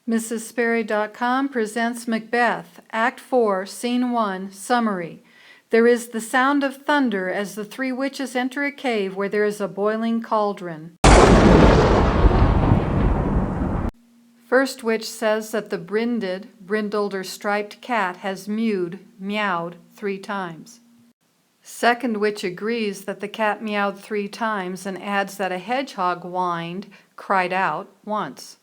MrsSperry.com presents Macbeth, Act 4, Scene 1, Summary. There is the sound of thunder as the three witches enter a cave where there is a boiling cauldron. First witch says that the brindled or striped cat has meowed 3 times. Second witch agrees that the cat meowed 3 times and adds that a hedgehog cried out once.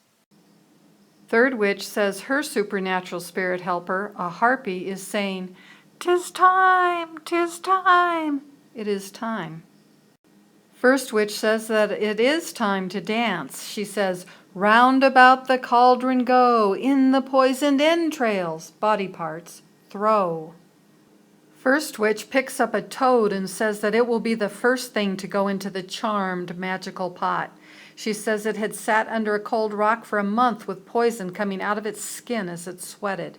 Third witch says her supernatural spirit helper, a harpy, is saying, "'Tis time, 'tis time." It is time. First witch says that it is time to dance. She says, "Round about the cauldron go, in the poisoned entrails," body parts, throw. First witch picks up a toad and says that it will be the first thing to go into the charmed magical pot. She says it had sat under a cold rock for a month with poison coming out of its skin as it sweated.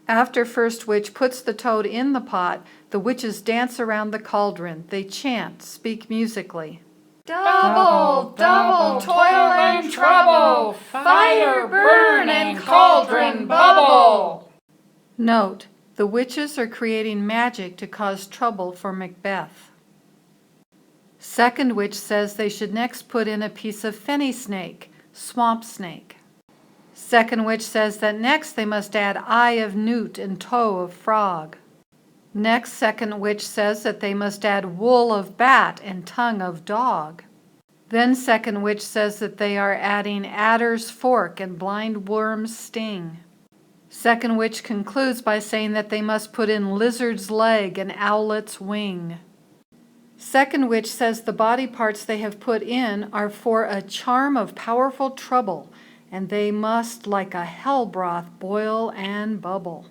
After first witch puts the toad in the pot, the witches dance around the cauldron. They chant, speak musically. Double, double, toil and trouble, fire burn and cauldron bubble. Note, the witches are creating magic to cause trouble for Macbeth. Second witch says they should next put in a piece of fenny snake, swamp snake. Second witch says that next they must add eye of newt and toe of frog. Next, second witch says that they must add wool of bat and tongue of dog. Then second witch says that they are adding adder's fork and blind worm's sting. Second witch concludes by saying that they must put in lizard's leg and owlet's wing. Second witch says the body parts they have put in are for a charm of powerful trouble, and they must, like a hell broth, boil and bubble.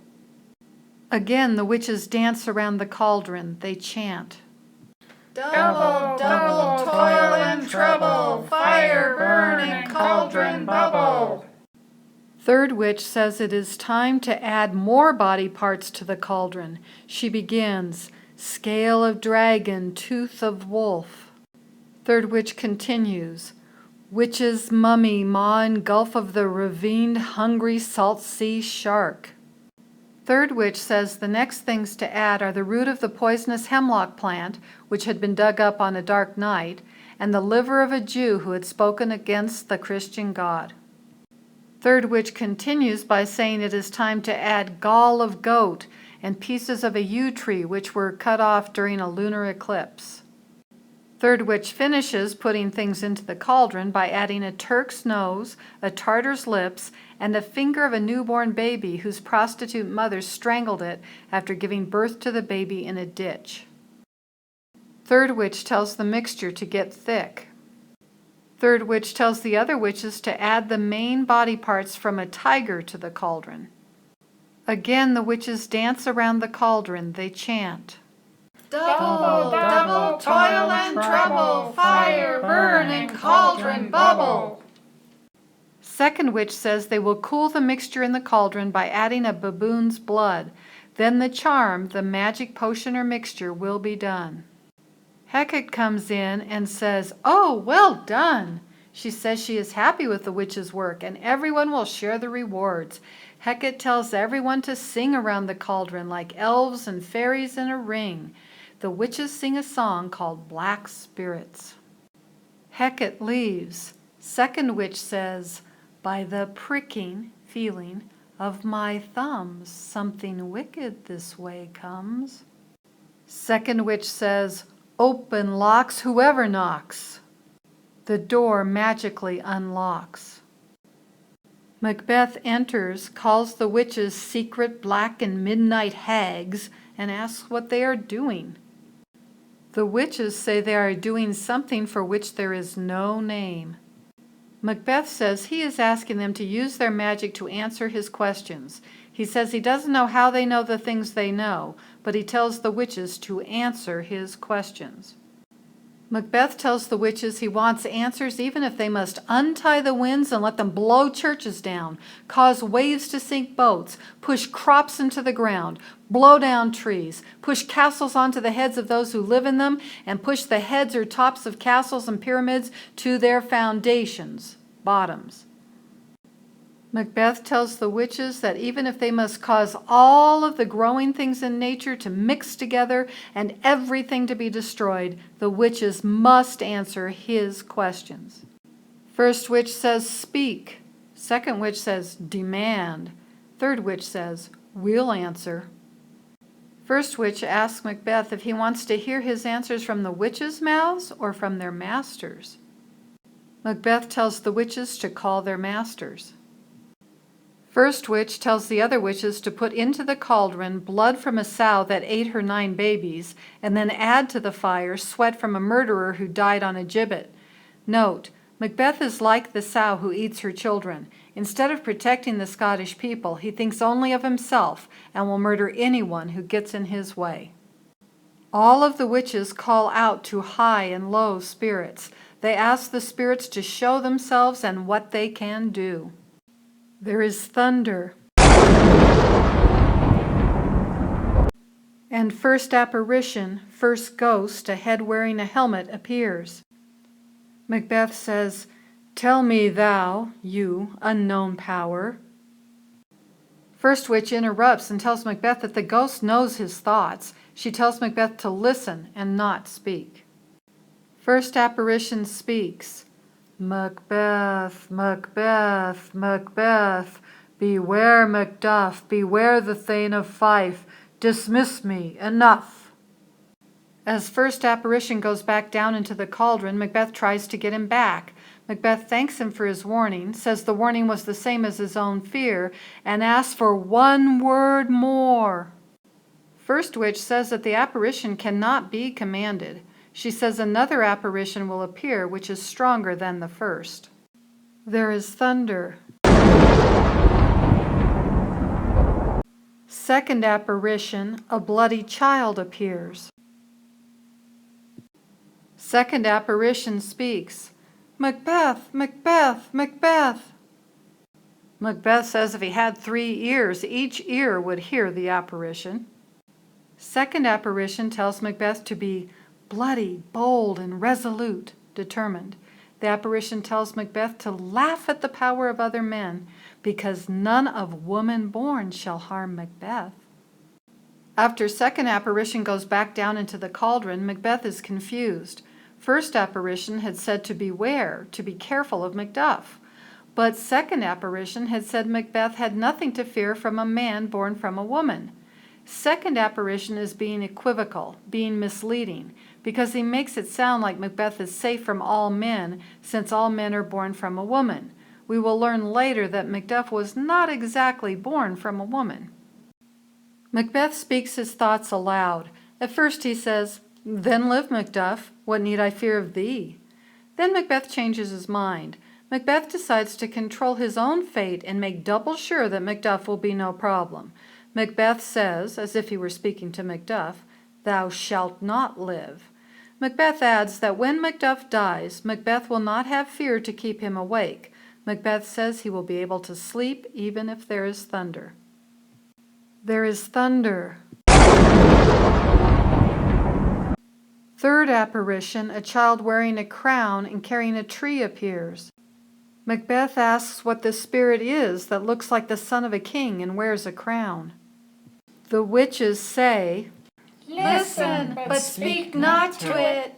Again, the witches dance around the cauldron. They chant. Double, double, toil and trouble, fire burn and cauldron bubble. Third witch says it is time to add more body parts to the cauldron. She begins, scale of dragon, tooth of wolf. Third witch continues, witch's mummy, maw and gulf of the ravined, hungry salt sea shark. Third witch says the next things to add are the root of the poisonous hemlock plant, which had been dug up on a dark night, and the liver of a Jew who had spoken against the Christian God. Third witch continues by saying it is time to add gall of goat and pieces of a yew tree which were cut off during a lunar eclipse. Third witch finishes putting things into the cauldron by adding a Turk's nose, a Tartar's lips, and a finger of a newborn baby whose prostitute mother strangled it after giving birth to the baby in a ditch. Third witch tells the mixture to get thick. Third witch tells the other witches to add the main body parts from a tiger to the cauldron. Again, the witches dance around the cauldron. They chant. Double, double, toil and trouble, fire burn and cauldron bubble. Second witch says they will cool the mixture in the cauldron by adding a baboon's blood. Then the charm, the magic potion or mixture, will be done. Hecate comes in and says, "Oh, well done." She says she is happy with the witch's work and everyone will share the rewards. Hecate tells everyone to sing around the cauldron like elves and fairies in a ring. The witches sing a song called Black Spirits. Hecate leaves. Second witch says, "By the pricking, feeling, of my thumbs, something wicked this way comes." Second witch says, "Open locks whoever knocks." The door magically unlocks. Macbeth enters, calls the witches secret black and midnight hags, and asks what they are doing. The witches say they are doing something for which there is no name. Macbeth says he is asking them to use their magic to answer his questions. He says he doesn't know how they know the things they know, but he tells the witches to answer his questions. Macbeth tells the witches he wants answers even if they must untie the winds and let them blow churches down, cause waves to sink boats, push crops into the ground, blow down trees, push castles onto the heads of those who live in them, and push the heads or tops of castles and pyramids to their foundations, bottoms. Macbeth tells the witches that even if they must cause all of the growing things in nature to mix together and everything to be destroyed, the witches must answer his questions. First witch says, speak. Second witch says, demand. Third witch says, we'll answer. First witch asks Macbeth if he wants to hear his answers from the witches' mouths or from their masters. Macbeth tells the witches to call their masters. First witch tells the other witches to put into the cauldron blood from a sow that ate her 9 babies, and then add to the fire sweat from a murderer who died on a gibbet. Note, Macbeth is like the sow who eats her children. Instead of protecting the Scottish people, he thinks only of himself and will murder anyone who gets in his way. All of the witches call out to high and low spirits. They ask the spirits to show themselves and what they can do. There is thunder. And first apparition, first ghost, a head wearing a helmet, appears. Macbeth says, "Tell me thou, you, unknown power." First witch interrupts and tells Macbeth that the ghost knows his thoughts. She tells Macbeth to listen and not speak. First apparition speaks. "Macbeth, Macbeth, Macbeth, beware Macduff, beware the Thane of Fife, dismiss me, enough." As first apparition goes back down into the cauldron, Macbeth tries to get him back. Macbeth thanks him for his warning, says the warning was the same as his own fear, and asks for one word more. First witch says that the apparition cannot be commanded. She says another apparition will appear, which is stronger than the first. There is thunder. Second apparition, a bloody child appears. Second apparition speaks. "Macbeth, Macbeth, Macbeth." Macbeth says if he had 3 ears, each ear would hear the apparition. Second apparition tells Macbeth to be bloody, bold, and resolute, determined. The apparition tells Macbeth to laugh at the power of other men, because none of woman born shall harm Macbeth. After second apparition goes back down into the cauldron, Macbeth is confused. First apparition had said to beware, to be careful of Macduff. But second apparition had said Macbeth had nothing to fear from a man born from a woman. Second apparition is being equivocal, being misleading, because he makes it sound like Macbeth is safe from all men, since all men are born from a woman. We will learn later that Macduff was not exactly born from a woman. Macbeth speaks his thoughts aloud. At first he says, "Then live, Macduff. What need I fear of thee?" Then Macbeth changes his mind. Macbeth decides to control his own fate and make double sure that Macduff will be no problem. Macbeth says, as if he were speaking to Macduff, "Thou shalt not live." Macbeth adds that when Macduff dies, Macbeth will not have fear to keep him awake. Macbeth says he will be able to sleep even if there is thunder. There is thunder. Third apparition, a child wearing a crown and carrying a tree appears. Macbeth asks what the spirit is that looks like the son of a king and wears a crown. The witches say, "Listen, but speak not to it."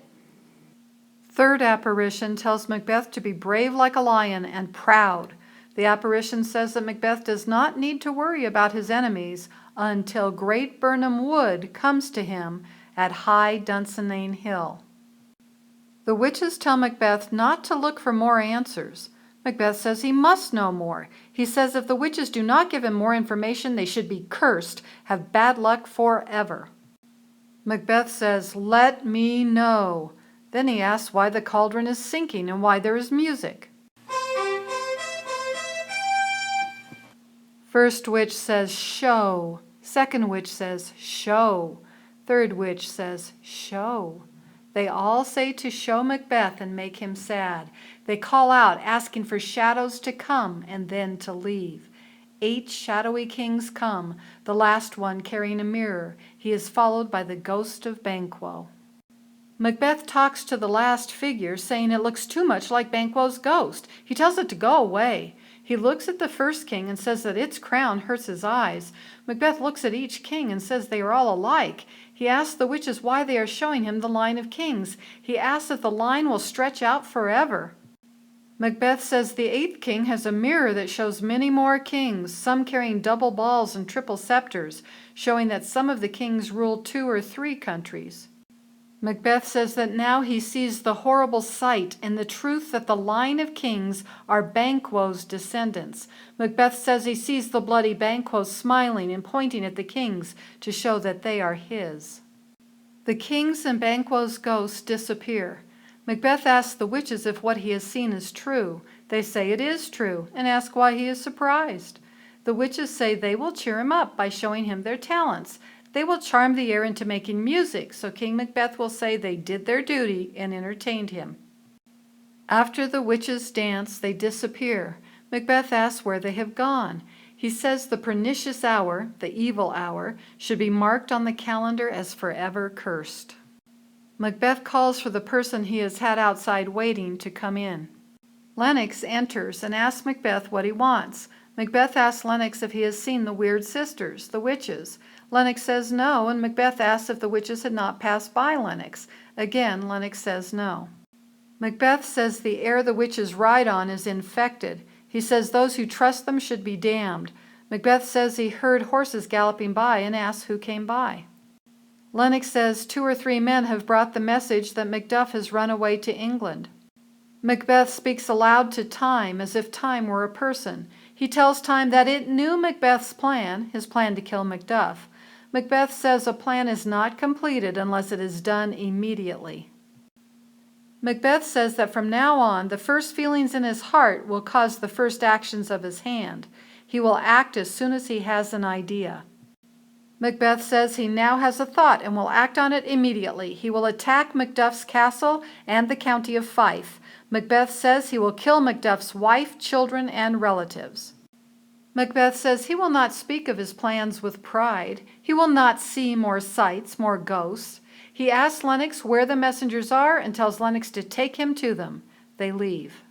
Third apparition tells Macbeth to be brave like a lion and proud. The apparition says that Macbeth does not need to worry about his enemies until great Birnam Wood comes to him at high Dunsinane Hill. The witches tell Macbeth not to look for more answers. Macbeth says he must know more. He says if the witches do not give him more information, they should be cursed, have bad luck forever. Macbeth says, "Let me know." Then he asks why the cauldron is sinking and why there is music. First witch says, "Show." Second witch says, "Show." Third witch says, "Show." They all say to show Macbeth and make him sad. They call out, asking for shadows to come and then to leave. 8 shadowy kings come, the last one carrying a mirror. He is followed by the ghost of Banquo. Macbeth talks to the last figure, saying it looks too much like Banquo's ghost. He tells it to go away. He looks at the first king and says that its crown hurts his eyes. Macbeth looks at each king and says they are all alike. He asks the witches why they are showing him the line of kings. He asks if the line will stretch out forever. Macbeth says the eighth king has a mirror that shows many more kings, some carrying double balls and triple scepters, showing that some of the kings ruled 2 or 3 countries. Macbeth says that now he sees the horrible sight and the truth that the line of kings are Banquo's descendants. Macbeth says he sees the bloody Banquo smiling and pointing at the kings to show that they are his. The kings and Banquo's ghosts disappear. Macbeth asks the witches if what he has seen is true. They say it is true and ask why he is surprised. The witches say they will cheer him up by showing him their talents. They will charm the air into making music, so King Macbeth will say they did their duty and entertained him. After the witches dance, they disappear. Macbeth asks where they have gone. He says the pernicious hour, the evil hour, should be marked on the calendar as forever cursed. Macbeth calls for the person he has had outside waiting to come in. Lennox enters and asks Macbeth what he wants. Macbeth asks Lennox if he has seen the weird sisters, the witches. Lennox says no, and Macbeth asks if the witches had not passed by Lennox. Again, Lennox says no. Macbeth says the air the witches ride on is infected. He says those who trust them should be damned. Macbeth says he heard horses galloping by and asks who came by. Lennox says 2 or 3 men have brought the message that Macduff has run away to England. Macbeth speaks aloud to Time as if Time were a person. He tells Time that it knew Macbeth's plan, his plan to kill Macduff. Macbeth says a plan is not completed unless it is done immediately. Macbeth says that from now on, the first feelings in his heart will cause the first actions of his hand. He will act as soon as he has an idea. Macbeth says he now has a thought and will act on it immediately. He will attack Macduff's castle and the county of Fife. Macbeth says he will kill Macduff's wife, children, and relatives. Macbeth says he will not speak of his plans with pride. He will not see more sights, more ghosts. He asks Lennox where the messengers are and tells Lennox to take him to them. They leave.